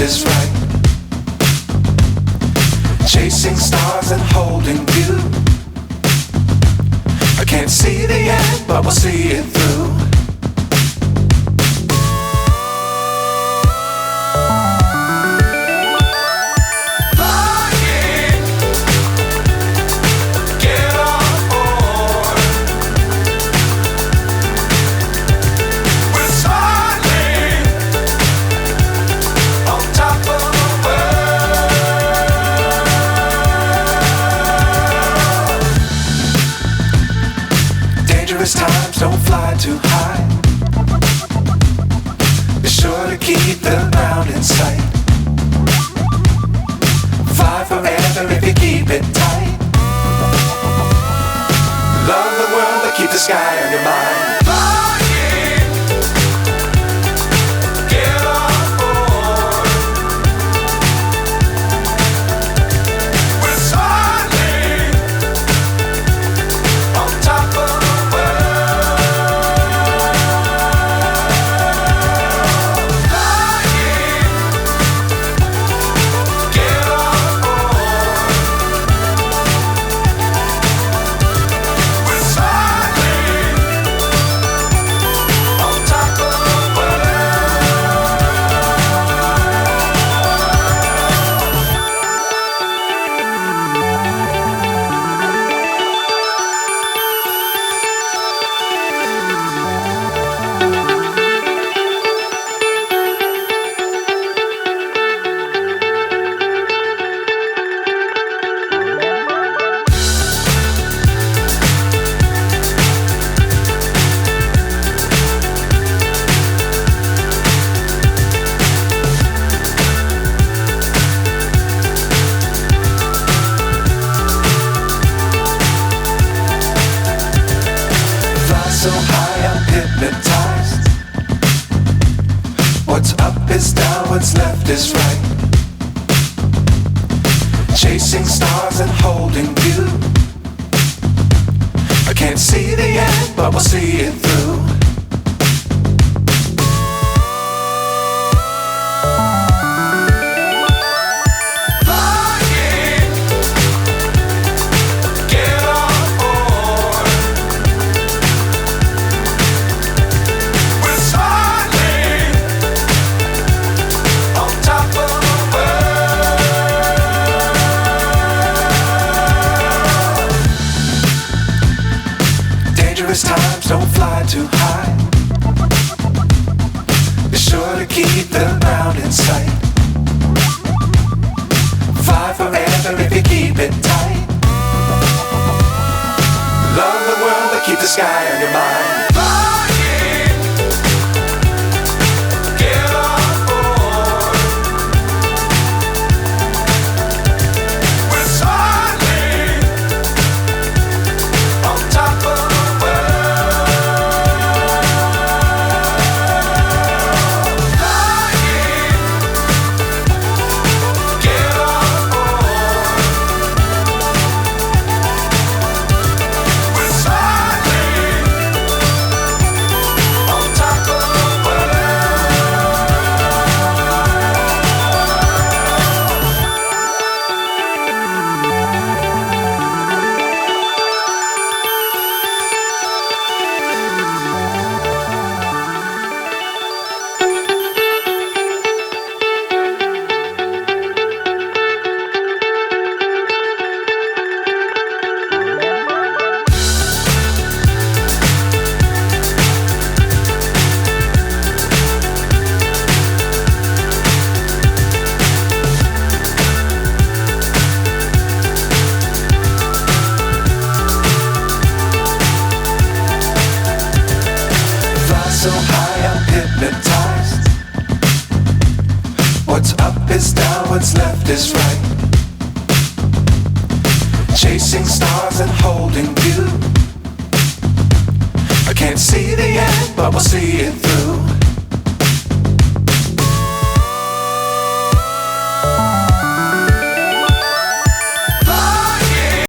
is right. Chasing stars and holding you. I can't see the end, but we'll see it through. Times don't fly too high. Be sure to keep the ground in sight. Fly forever if you keep it tight. Love the world but keep the sky on your mind. So high I'm hypnotized. What's up is down, what's left is right. Chasing stars and holding you. I can't see the end, but we'll see it through. Times don't fly too high. Be sure to keep the ground in sight. Fly forever if you keep it tight. Love the world but keep the sky on your mind. So high I'm hypnotized. What's up is down, what's left is right. Chasing stars and holding you. I can't see the end, but we'll see it through.